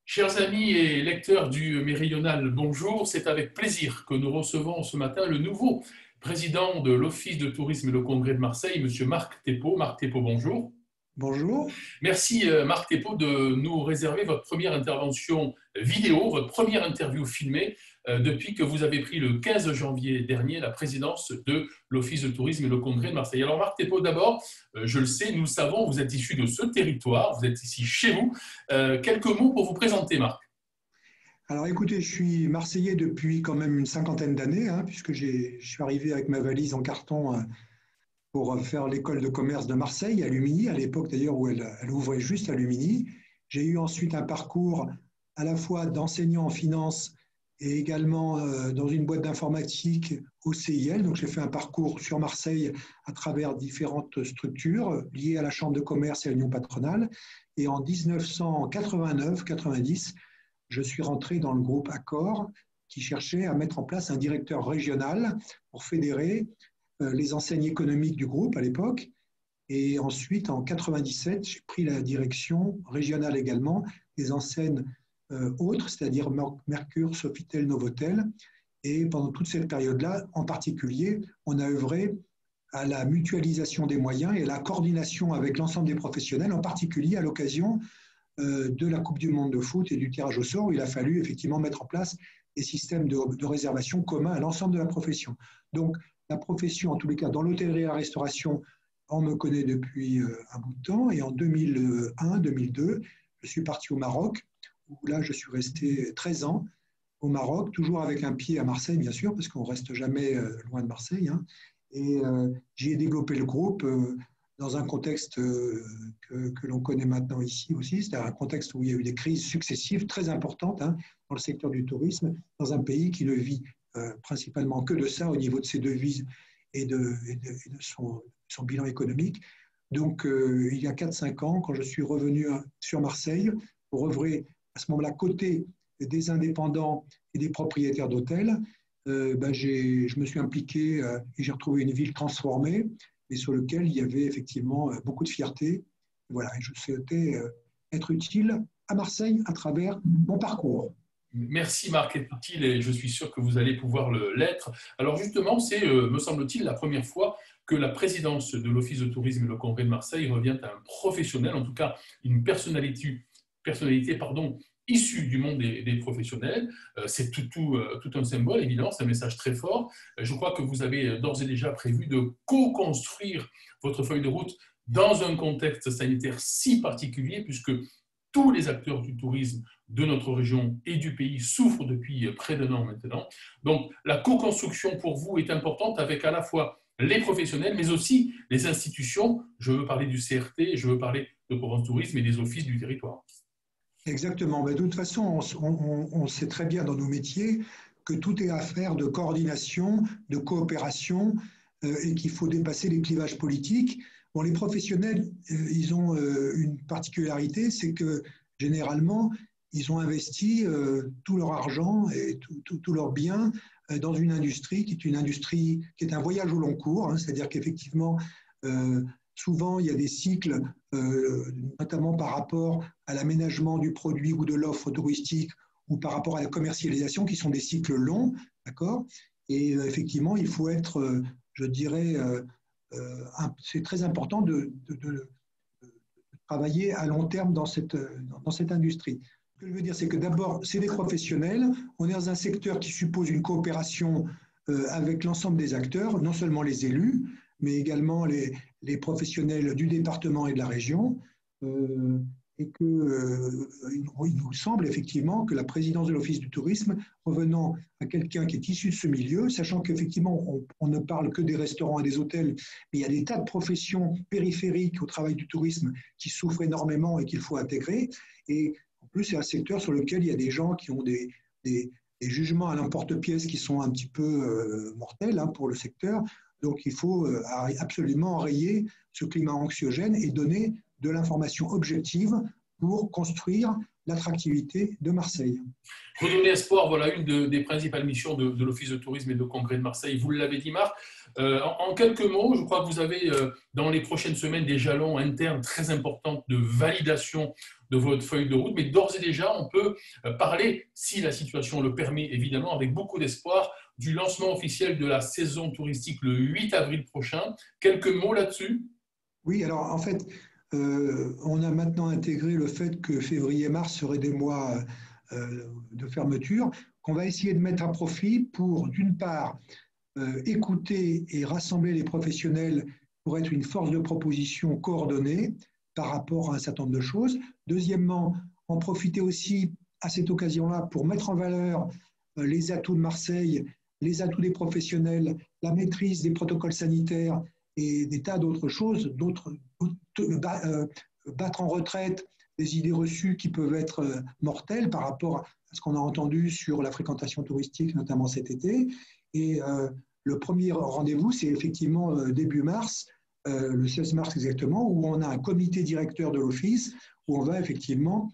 Chers amis et lecteurs du Méridional, bonjour. C'est avec plaisir que nous recevons ce matin le nouveau président de l'Office de tourisme et le Congrès de Marseille, M. Marc Thépaut. Marc Thépaut, bonjour. Bonjour. Merci Marc Thépaut de nous réserver votre première intervention vidéo, votre première interview filmée depuis que vous avez pris le 15 janvier dernier la présidence de l'Office de tourisme et le Congrès de Marseille. Alors Marc Thépaut, d'abord, je le sais, nous le savons, vous êtes issu de ce territoire, vous êtes ici chez vous. Quelques mots pour vous présenter, Marc. Alors écoutez, je suis Marseillais depuis quand même une cinquantaine d'années, puisque je suis arrivé avec ma valise en carton pour faire l'école de commerce de Marseille, à Lumini, à l'époque d'ailleurs où elle ouvrait juste à Lumini. J'ai eu ensuite un parcours à la fois d'enseignant en finance et également dans une boîte d'informatique au CIL. Donc j'ai fait un parcours sur Marseille à travers différentes structures liées à la Chambre de commerce et à l'Union patronale. Et en 1989-90, je suis rentré dans le groupe Accor qui cherchait à mettre en place un directeur régional pour fédérer les enseignes économiques du groupe à l'époque. Et ensuite, en 97, j'ai pris la direction régionale également des enseignes autres, c'est-à-dire Mercure, Sofitel, Novotel. Et pendant toute cette période-là, en particulier, on a œuvré à la mutualisation des moyens et à la coordination avec l'ensemble des professionnels, en particulier à l'occasion de la Coupe du Monde de foot et du tirage au sort, où il a fallu effectivement mettre en place des systèmes de réservation communs à l'ensemble de la profession. Donc, la profession, en tous les cas, dans l'hôtellerie et la restauration, on me connaît depuis un bout de temps. Et en 2001-2002, je suis parti au Maroc, où là, je suis resté 13 ans au Maroc, toujours avec un pied à Marseille, bien sûr, parce qu'on ne reste jamais loin de Marseille. Et j'y ai développé le groupe dans un contexte que l'on connaît maintenant ici aussi, c'est-à-dire un contexte où il y a eu des crises successives très importantes dans le secteur du tourisme, dans un pays qui ne vit principalement que de ça au niveau de ses devises et de son bilan économique. Donc, il y a 4-5 ans, quand je suis revenu sur Marseille pour œuvrer à ce moment-là côté des indépendants et des propriétaires d'hôtels, je me suis impliqué et j'ai retrouvé une ville transformée, et sur lequel il y avait effectivement beaucoup de fierté. Voilà, et je souhaitais être utile à Marseille à travers mon parcours. Merci Marc, est utile et je suis sûr que vous allez pouvoir l'être. Alors justement, c'est, me semble-t-il, la première fois que la présidence de l'Office de tourisme et le Congrès de Marseille revient à un professionnel, en tout cas une personnalité issue du monde des professionnels. C'est tout un symbole, évidemment, c'est un message très fort. Je crois que vous avez d'ores et déjà prévu de co-construire votre feuille de route dans un contexte sanitaire si particulier, puisque tous les acteurs du tourisme de notre région et du pays souffrent depuis près d'1 an maintenant. Donc, la co-construction pour vous est importante avec à la fois les professionnels, mais aussi les institutions. Je veux parler du CRT, je veux parler de Provence Tourisme et des offices du territoire. Exactement. Mais de toute façon, on sait très bien dans nos métiers que tout est affaire de coordination, de coopération et qu'il faut dépasser les clivages politiques. Bon, les professionnels, ils ont une particularité, c'est que généralement, ils ont investi tout leur argent et tout leur bien dans une industrie qui est un voyage au long cours, c'est-à-dire qu'effectivement, souvent, il y a des cycles, notamment par rapport à l'aménagement du produit ou de l'offre touristique ou par rapport à la commercialisation, qui sont des cycles longs, d'accord ? Et effectivement, il faut être, je dirais, c'est très important de travailler à long terme dans cette industrie. Ce que je veux dire, c'est que d'abord, c'est des professionnels. On est dans un secteur qui suppose une coopération avec l'ensemble des acteurs, non seulement les élus, mais également les professionnels du département et de la région. Et il nous semble effectivement que la présidence de l'Office du tourisme, revenant à quelqu'un qui est issu de ce milieu, sachant qu'effectivement on ne parle que des restaurants et des hôtels, mais il y a des tas de professions périphériques au travail du tourisme qui souffrent énormément et qu'il faut intégrer. Et en plus, c'est un secteur sur lequel il y a des gens qui ont des jugements à l'emporte-pièce qui sont un petit peu mortels pour le secteur. Donc il faut absolument enrayer ce climat anxiogène et donner de l'information objective pour construire l'attractivité de Marseille. Redonner espoir, voilà une des principales missions de l'Office de tourisme et de Congrès de Marseille. Vous l'avez dit, Marc. En quelques mots, je crois que vous avez dans les prochaines semaines des jalons internes très importants de validation de votre feuille de route, mais d'ores et déjà, on peut parler, si la situation le permet, évidemment, avec beaucoup d'espoir, du lancement officiel de la saison touristique le 8 avril prochain. Quelques mots là-dessus? Oui, alors en fait, on a maintenant intégré le fait que février-mars seraient des mois de fermeture, qu'on va essayer de mettre à profit pour, d'une part, écouter et rassembler les professionnels pour être une force de proposition coordonnée par rapport à un certain nombre de choses. Deuxièmement, en profiter aussi à cette occasion-là pour mettre en valeur les atouts de Marseille, les atouts des professionnels, la maîtrise des protocoles sanitaires et des tas d'autres choses, battre en retraite des idées reçues qui peuvent être mortelles par rapport à ce qu'on a entendu sur la fréquentation touristique, notamment cet été. Et le premier rendez-vous, c'est effectivement début mars, le 16 mars exactement, où on a un comité directeur de l'Office, où on va effectivement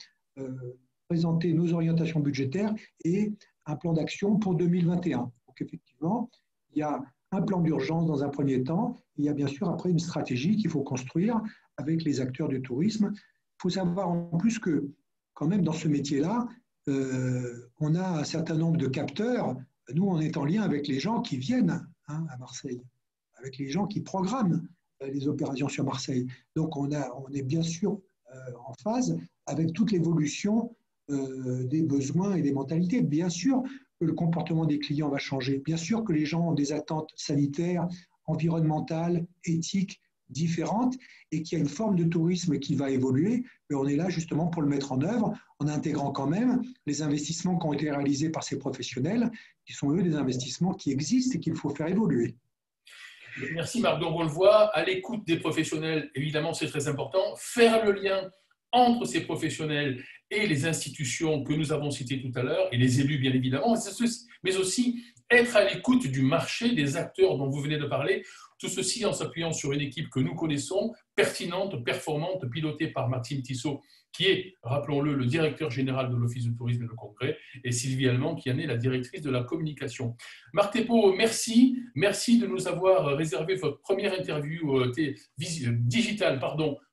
présenter nos orientations budgétaires et un plan d'action pour 2021. Donc effectivement, il y a un plan d'urgence dans un premier temps, il y a bien sûr après une stratégie qu'il faut construire avec les acteurs du tourisme. Il faut savoir en plus que quand même dans ce métier-là, on a un certain nombre de capteurs. Nous, on est en lien avec les gens qui viennent à Marseille, avec les gens qui programment les opérations sur Marseille. Donc, on est bien sûr en phase avec toute l'évolution des besoins et des mentalités. Bien sûr que le comportement des clients va changer. Bien sûr que les gens ont des attentes sanitaires, environnementales, éthiques différentes et qu'il y a une forme de tourisme qui va évoluer. Mais on est là justement pour le mettre en œuvre en intégrant quand même les investissements qui ont été réalisés par ces professionnels, qui sont eux des investissements qui existent et qu'il faut faire évoluer. Merci Marc. Donc on le voit, à l'écoute des professionnels, évidemment c'est très important. Faire le lien entre ces professionnels et les institutions que nous avons citées tout à l'heure, et les élus bien évidemment, mais aussi être à l'écoute du marché, des acteurs dont vous venez de parler, tout ceci en s'appuyant sur une équipe que nous connaissons, pertinente, performante, pilotée par Maxime Tissot, qui est, rappelons-le, le directeur général de l'Office de tourisme et de congrès, et Sylvie Allemand, qui en est la directrice de la communication. Marc Thépaut, merci de nous avoir réservé votre première interview digitale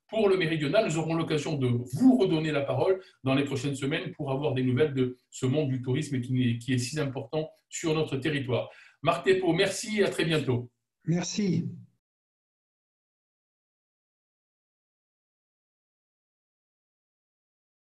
pour le Méridional. Nous aurons l'occasion de vous redonner la parole dans les prochaines semaines pour avoir des nouvelles de ce monde du tourisme qui est si important sur notre territoire. Marc Thépaut, merci et à très bientôt. Merci.